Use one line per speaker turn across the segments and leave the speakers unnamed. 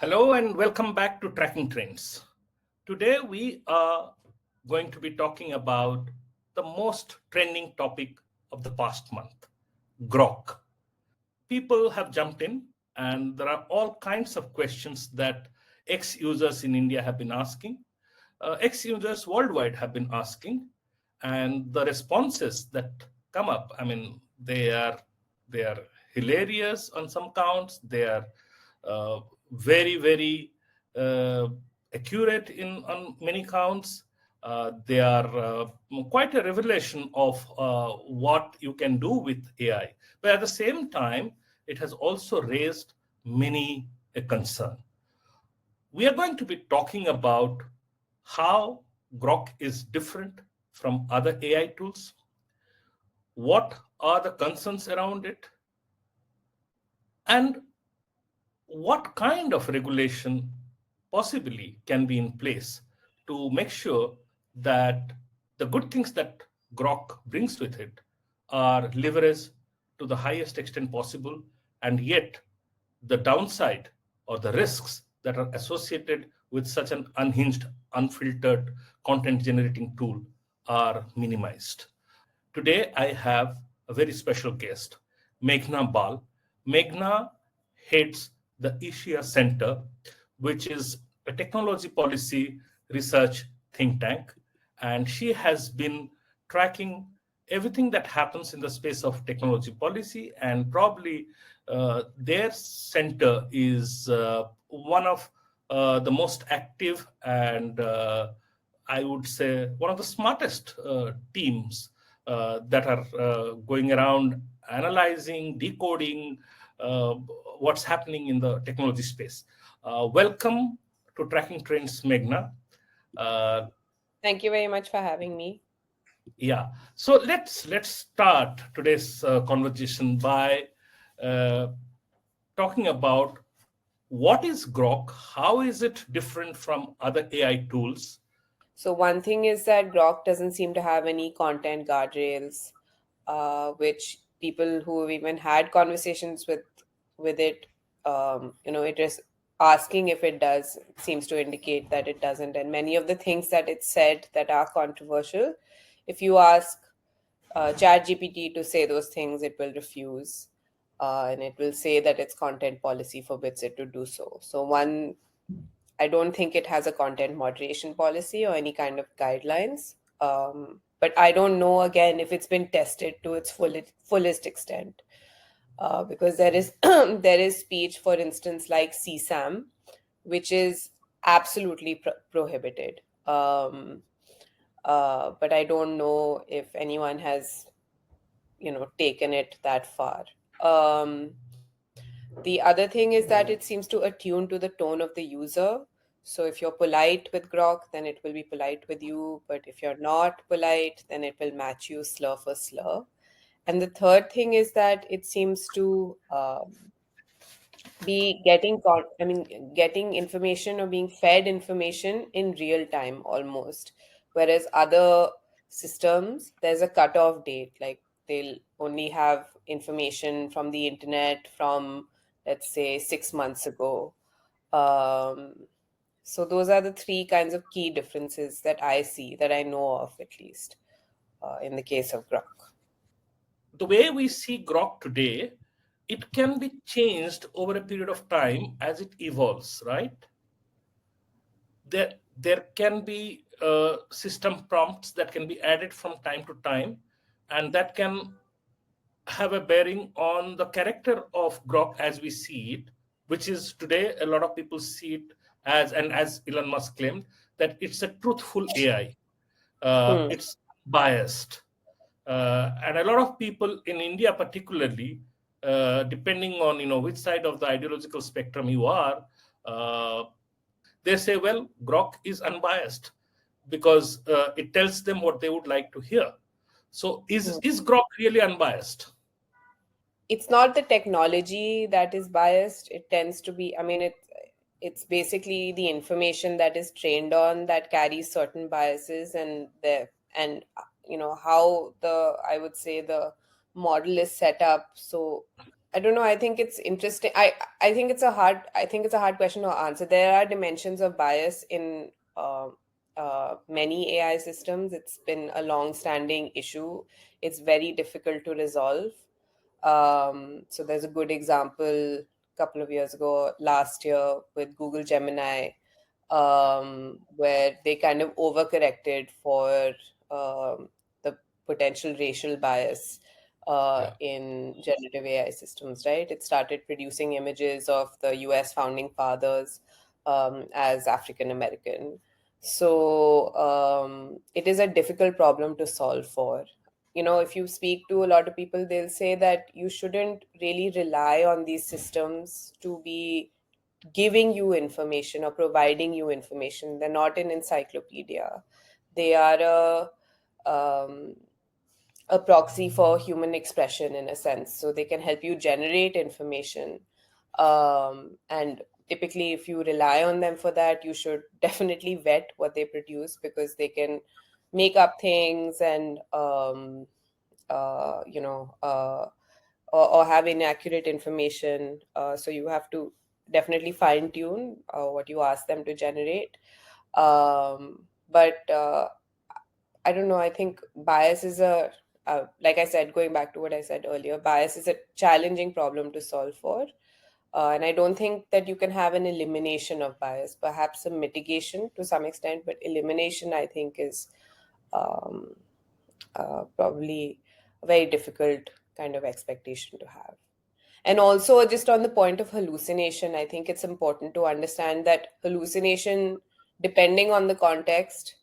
Hello and welcome back to Tracking Trends. Today we are going to be talking about the most trending topic of the past month, Grok. People have jumped in, and there are all kinds of questions that ex users in India have been asking, ex users worldwide have been asking, and the responses that come up, I mean, they are hilarious on some counts. They are uh, very uh, accurate in on many counts. They are quite a revelation of what you can do with AI. But at the same time, it has also raised many a concern. We are going to be talking about how Grok is different from other AI tools. What are the concerns around it? And what kind of regulation possibly can be in place to make sure that the good things that Grok brings with it are leveraged to the highest extent possible, and yet the downside or the risks that are associated with such an unhinged, unfiltered content generating tool are minimized. Today, I have a very special guest, Meghna Bal. Meghna heads the Esya Centre, which is a technology policy research think tank, and she has been tracking everything that happens in the space of technology policy, and probably their center is one of the most active and I would say one of the smartest teams that are going around analyzing, decoding what's happening in the technology space. Welcome to Tracking Trends, Meghna. Uh,
Thank you very much for having me.
yeah, so let's start today's conversation by uh, talking about what is Grok, how is it different from other AI tools.
So, one thing is that Grok doesn't seem to have any content guardrails, which people who have even had conversations with it, it is asking if it does seems to indicate that it doesn't. And many of the things that it said that are controversial, if you ask ChatGPT to say those things, it will refuse. And it will say that its content policy forbids it to do so. So, I don't think it has a content moderation policy or any kind of guidelines. But I don't know again if it's been tested to its fullest extent. Because there is there is speech, for instance, like CSAM, which is absolutely prohibited. But I don't know if anyone has, taken it that far. Um, the other thing is that it seems to attune to the tone of the user. So if you're polite with Grok, then it will be polite with you. But if you're not polite, then it will match you slur for slur. And the third thing is that it seems to be getting information or being fed information in real time almost. Whereas other systems, there's a cutoff date. Like they'll only have information from the internet from, let's say, 6 months ago. Um, so those are the three kinds of key differences that I see, that I know of at least, in the case of Grok.
The way we see Grok today, it can be changed over a period of time as it evolves, right? There can be system prompts that can be added from time to time, and that can have a bearing on the character of Grok as we see it, which is today a lot of people see it as, and as Elon Musk claimed, that it's a truthful AI.
Hmm.
It's biased. And a lot of people in India, particularly, depending on which side of the ideological spectrum you are, uh, they say, well, Grok is unbiased because it tells them what they would like to hear. So, is Grok really unbiased?
It's not the technology that is biased. It tends to be, it's basically the information that is trained on that carries certain biases, and how the, I would say, the model is set up. So I don't know. I think it's interesting. I think it's a hard. I think it's a hard question to answer. There are dimensions of bias in many AI systems. It's been a long-standing issue. It's very difficult to resolve. So there's a good example a couple of years ago, last year with Google Gemini, where they kind of overcorrected for the potential racial bias
Yeah.
in generative AI systems, right? It started producing images of the US founding fathers as African American. So it is a difficult problem to solve for. You know, if you speak to a lot of people, they'll say that you shouldn't really rely on these systems to be giving you information or providing you information. They're not an encyclopedia. They are a proxy for human expression in a sense. So they can help you generate information. And typically, if you rely on them for that, you should definitely vet what they produce because they can make up things and, you know, or have inaccurate information. So you have to definitely fine tune what you ask them to generate. But I don't know. I think bias is like I said, going back to what I said earlier, bias is a challenging problem to solve for. And I don't think that you can have an elimination of bias, perhaps a mitigation to some extent, but elimination, I think, is um, probably a very difficult kind of expectation to have. And also, just on the point of hallucination, I think it's important to understand that hallucination, depending on the context,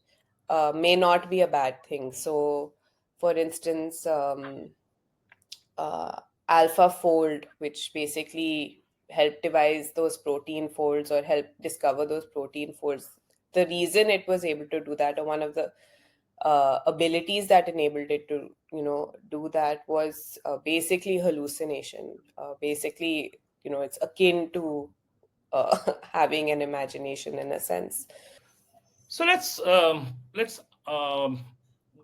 may not be a bad thing. So, for instance, uh, AlphaFold, which basically helped devise those protein folds or help discover those protein folds, the reason it was able to do that, or one of the abilities that enabled it to, you know, do that was basically hallucination. Basically, you know, it's akin to having an imagination in a sense.
So let's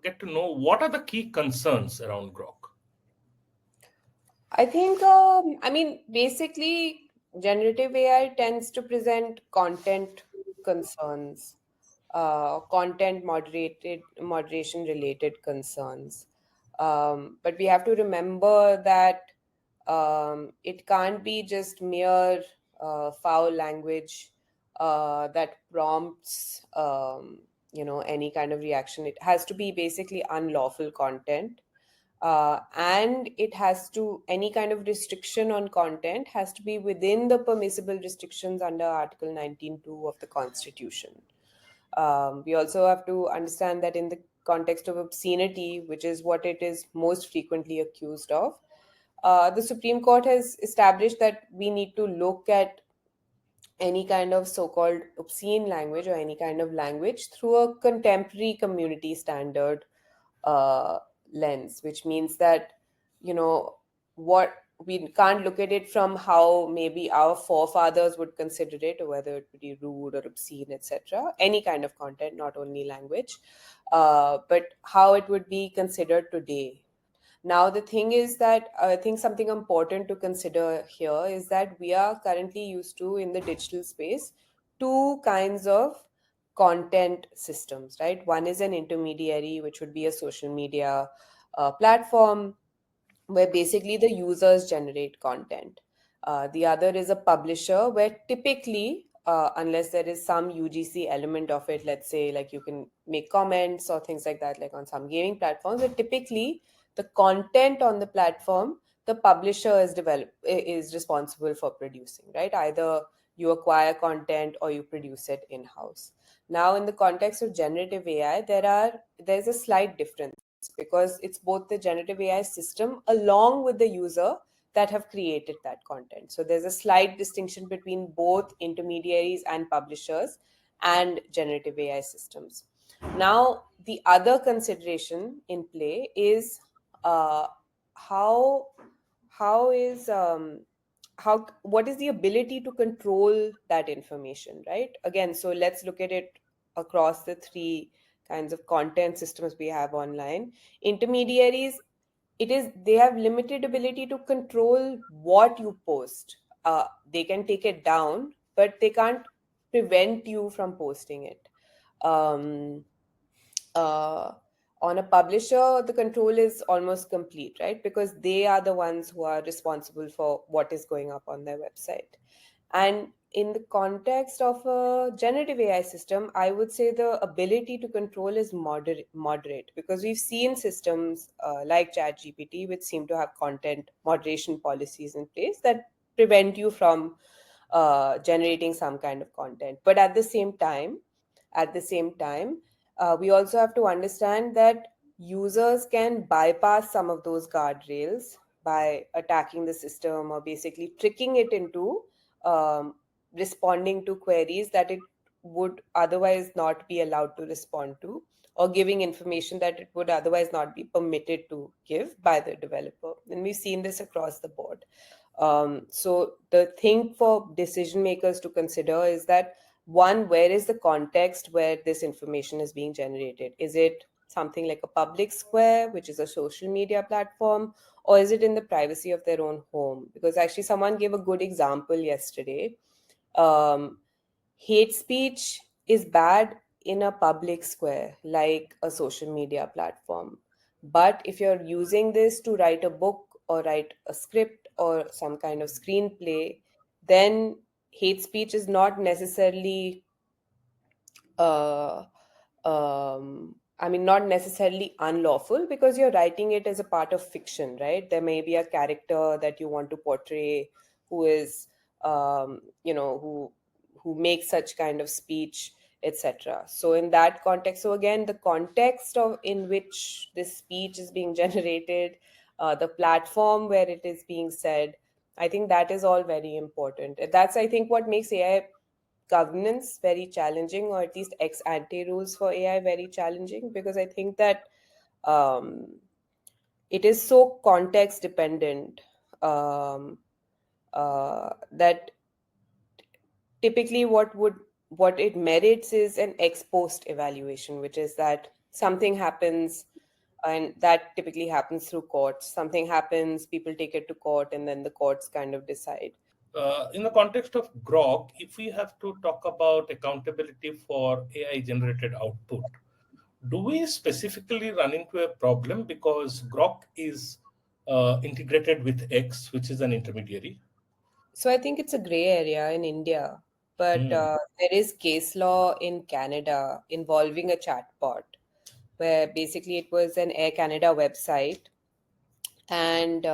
get to know what are the key concerns around Grok.
I think, I mean, basically, generative AI tends to present content concerns, content moderation related concerns. But we have to remember that it can't be just mere foul language that prompts, you know, any kind of reaction. It has to be basically unlawful content, and it has to, any kind of restriction on content has to be within the permissible restrictions under Article 19.2 of the Constitution. We also have to understand that in the context of obscenity, which is what it is most frequently accused of, the Supreme Court has established that we need to look at any kind of so-called obscene language or any kind of language through a contemporary community standard uh, lens, which means that, you know, what we can't look at it from how maybe our forefathers would consider it, or whether it would be rude or obscene, etc. Any kind of content, not only language, but how it would be considered today. Now, the thing is that I think something important to consider here is that we are currently used to, in the digital space, two kinds of content systems, right? One is an intermediary, which would be a social media platform where basically the users generate content. The other is a publisher where typically, unless there is some UGC element of it, let's say like you can make comments or things like that, like on some gaming platforms, but typically the content on the platform, the publisher is responsible for producing, right? Either you acquire content or you produce it in house. Now, in the context of generative AI, there's a slight difference because it's both the generative AI system along with the user that have created that content. So there's a slight distinction between both intermediaries and publishers and generative AI systems. Now, the other consideration in play is uh, how how is how what is the ability to control that information, right? Again, so let's look at it across the three kinds of content systems we have online. Intermediaries they have limited ability to control what you post. They can take it down, but they can't prevent you from posting it. um, uh, on a publisher, the control is almost complete, right? Because they are the ones who are responsible for what is going up on their website. And in the context of a generative AI system, I would say the ability to control is moderate, because we've seen systems like ChatGPT, which seem to have content moderation policies in place that prevent you from generating some kind of content. But at the same time, we also have to understand that users can bypass some of those guardrails by attacking the system or basically tricking it into um, responding to queries that it would otherwise not be allowed to respond to, or giving information that it would otherwise not be permitted to give by the developer. And we've seen this across the board. So the thing for decision makers to consider is that, one, where is the context where this information is being generated? Is it something like a public square, which is a social media platform, or is it in the privacy of their own home? Because actually, someone gave a good example yesterday. Um, Hate speech is bad in a public square, like a social media platform. But if you're using this to write a book or write a script or some kind of screenplay, then hate speech is not necessarily uh, not necessarily unlawful, because you're writing it as a part of fiction, right? There may be a character that you want to portray who is, who makes such kind of speech, etc. So in that context, so again, the context of in which this speech is being generated, the platform where it is being said, I think that is all very important. That's, I think, what makes AI governance very challenging, or at least ex ante rules for AI very challenging, because I think that um, it is so context dependent, that typically what it merits is an ex post evaluation, which is that something happens, and that typically happens through courts. Something happens, people take it to court, and then the courts kind of decide.
In the context of Grok, if we have to talk about accountability for AI generated output, do we specifically run into a problem because Grok is integrated with X, which is an intermediary?
So I think it's a gray area in India, but
Hmm.
there is case law in Canada involving a chatbot, where basically it was an Air Canada website, and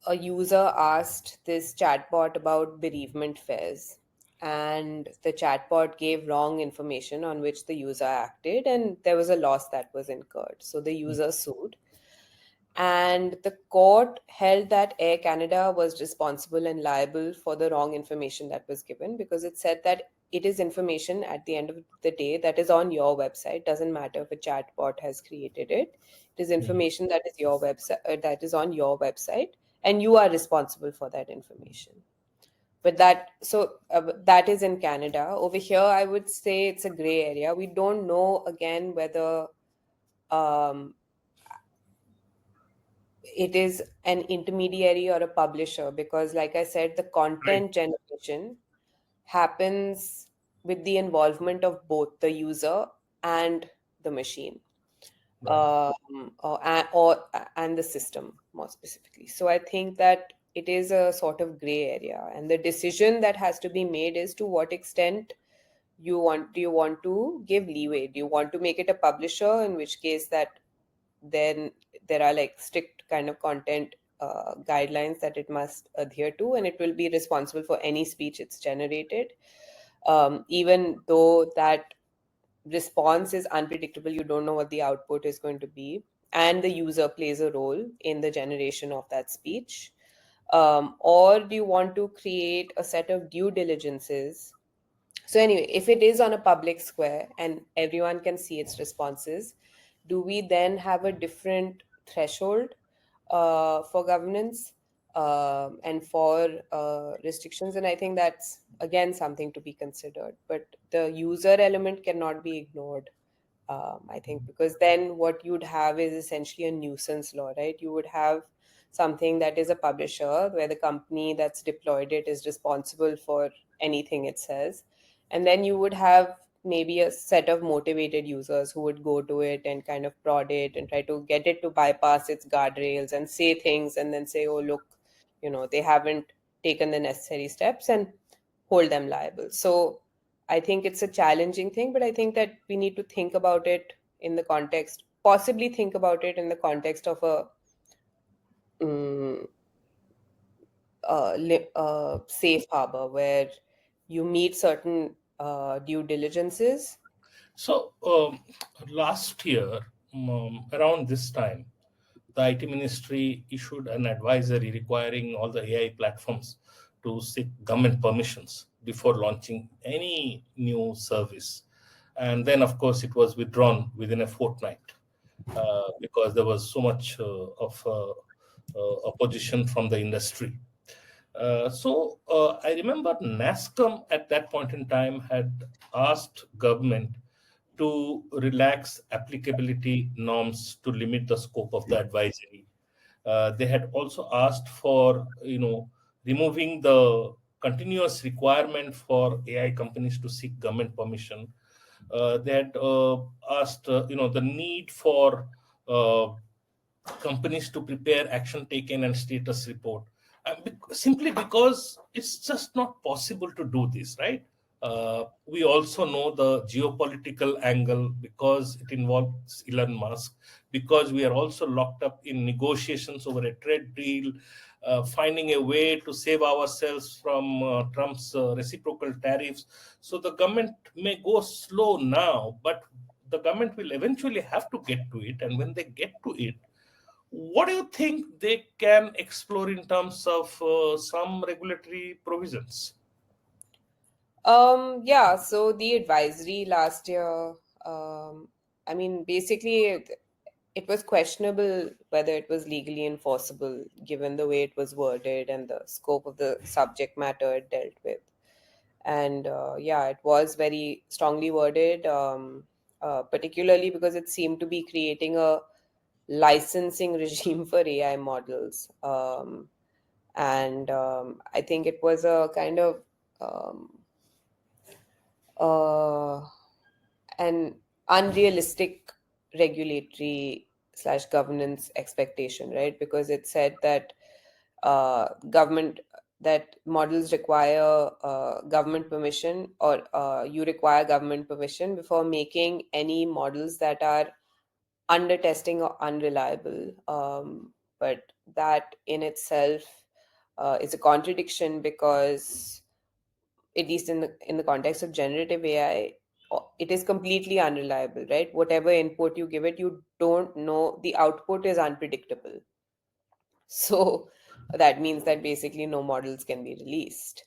a user asked this chatbot about bereavement fares, and the chatbot gave wrong information on which the user acted, and there was a loss that was incurred. So the user sued, and the court held that Air Canada was responsible and liable for the wrong information that was given, because it said that it is information at the end of the day that is on your website. Doesn't matter if a chatbot has created it. It is
Hmm.
information that is your website, that is on your website, and you are responsible for that information. But that is in Canada. Over here, I would say it's a gray area. We don't know again whether um, it is an intermediary or a publisher, because like I said, the
Right.
content generation happens with the involvement of both the user and the machine,
Right.
and the system more specifically. So I think that it is a sort of gray area, and the decision that has to be made is to what extent do you want to give leeway. Do you want to make it a publisher, in which case that then there are like strict kind of content guidelines that it must adhere to, and it will be responsible for any speech it's generated, even though that response is unpredictable. You don't know what the output is going to be, and the user plays a role in the generation of that speech. Or do you want to create a set of due diligences? So anyway, if it is on a public square and everyone can see its responses, do we then have a different threshold for governance, and for restrictions? And I think that's again something to be considered. But the user element cannot be ignored I think, because then what you'd have is essentially a nuisance law, right? You would have something that is a publisher where the company that's deployed it is responsible for anything it says. And then you would have maybe a set of motivated users who would go to it and kind of prod it and try to get it to bypass its guardrails and say things and then say, oh, look, they haven't taken the necessary steps, and hold them liable. So I think it's a challenging thing, but I think that we need to think about it in the context, possibly think about it in the context of a um, safe harbor where you meet certain due diligences.
So last year, around this time, the IT ministry issued an advisory requiring all the AI platforms to seek government permissions before launching any new service. And then, of course, it was withdrawn within a fortnight because there was so much of opposition from the industry. I remember NASCOM at that point in time had asked government to relax applicability norms to limit the scope of the advisory. They had also asked for, removing the continuous requirement for AI companies to seek government permission. They had asked, the need for uh, companies to prepare action taken and status report, simply because it's just not possible to do this, right? We also know the geopolitical angle because it involves Elon Musk, because we are also locked up in negotiations over a trade deal, finding a way to save ourselves from Trump's reciprocal tariffs. So the government may go slow now, but the government will eventually have to get to it. And when they get to it, what do you think they can explore in terms of some regulatory provisions?
Yeah, so the advisory last year, I mean, basically, it was questionable whether it was legally enforceable given the way it was worded and the scope of the subject matter it dealt with. And yeah, it was very strongly worded, particularly because it seemed to be creating a licensing regime for AI models. And I think it was a kind of um, uh, an unrealistic regulatory slash governance expectation, right? Because it said that government that models require government permission, or you require government permission before making any models that are under testing or unreliable. But that in itself is a contradiction, because at least in the context of generative AI, it is completely unreliable, right? Whatever input you give it, you don't know, the output is unpredictable. So that means that basically no models can be released.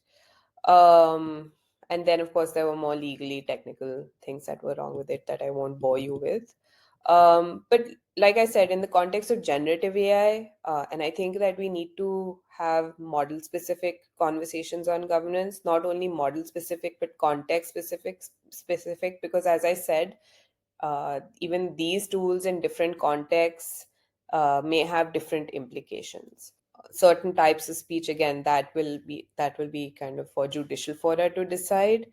Um, and then, of course, there were more legally technical things that were wrong with it that I won't bore you with. But like I said, in the context of generative AI, and I think that we need to have model specific conversations on governance, not only model specific, but context specific, because as I said, even these tools in different contexts may have different implications. Certain types of speech, again, that will be kind of for judicial fora to decide.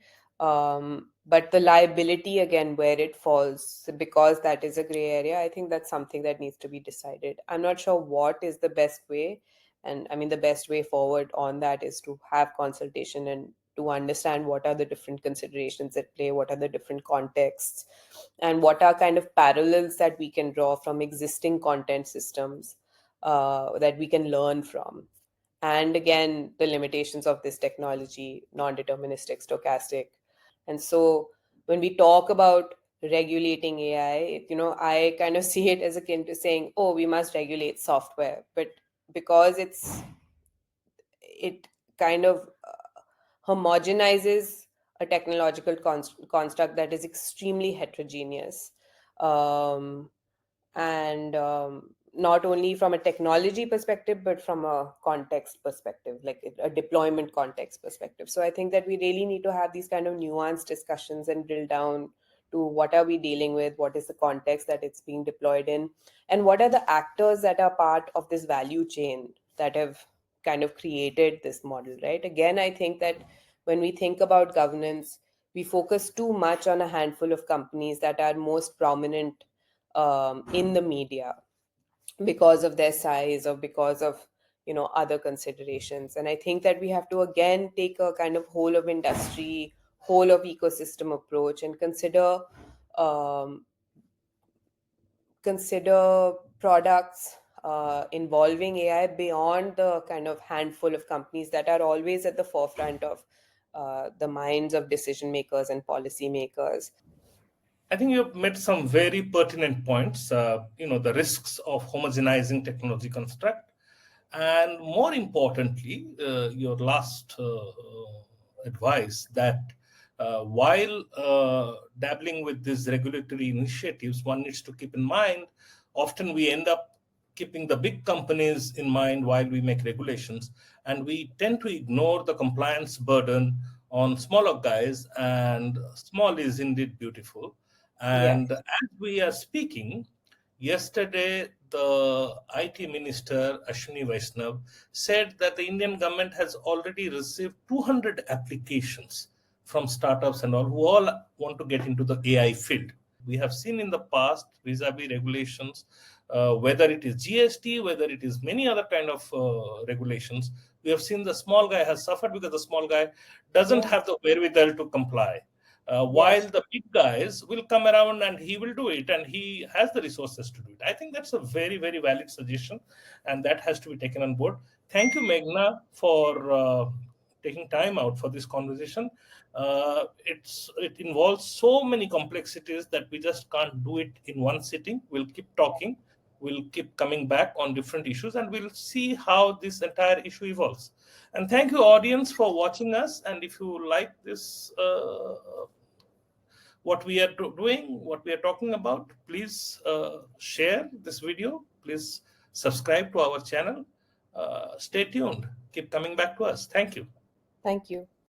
But the liability, again, where it falls, because that is a gray area, I think that's something that needs to be decided. I'm not sure what is the best way, and I mean the best way forward on that is to have consultation and to understand what are the different considerations at play, what are the different contexts, and what are kind of parallels that we can draw from existing content systems that we can learn from. And again, the limitations of this technology, non-deterministic, stochastic. And so when we talk about regulating AI, I kind of see it as akin to saying, oh, we must regulate software. But because it kind of homogenizes a technological construct that is extremely heterogeneous. Um, and not only from a technology perspective, but from a context perspective, like a deployment context perspective. So I think that we really need to have these kind of nuanced discussions and drill down to what are we dealing with, what is the context that it's being deployed in, and what are the actors that are part of this value chain that have kind of created this model, right? Again, I think that when we think about governance, we focus too much on a handful of companies that are most prominent in the media because of their size or because of other considerations. And I think that we have to again take a kind of whole of industry, whole of ecosystem approach and um, consider products involving AI beyond the kind of handful of companies that are always at the forefront of the minds of decision makers and policymakers.
I think you've made some very pertinent points. The risks of homogenizing technology construct, and more importantly, your last advice that while dabbling with these regulatory initiatives, one needs to keep in mind. Often we end up keeping the big companies in mind while we make regulations, and we tend to ignore the compliance burden on smaller guys. And small is indeed beautiful.
Yes.
And as we are speaking, yesterday the IT minister Ashwini Vaishnav said that the Indian government has already received 200 applications from startups and all who all want to get into the AI field. We have seen in the past vis-a-vis regulations, whether it is GST, whether it is many other kind of regulations, we have seen the small guy has suffered because the small guy doesn't
Yeah.
have the wherewithal to comply. While
Yes.
the big guys will come around and he will do it and he has the resources to do it. I think that's a very, very valid suggestion and that has to be taken on board. Thank you, Meghna, for taking time out for this conversation. It involves so many complexities that we just can't do it in one sitting. We'll keep talking, we'll keep coming back on different issues, and we'll see how this entire issue evolves. And thank you, audience, for watching us. And if you like this, what we are doing, what we are talking about, please share this video. Please subscribe to our channel. Stay tuned. Keep coming back to us. Thank you.
Thank you.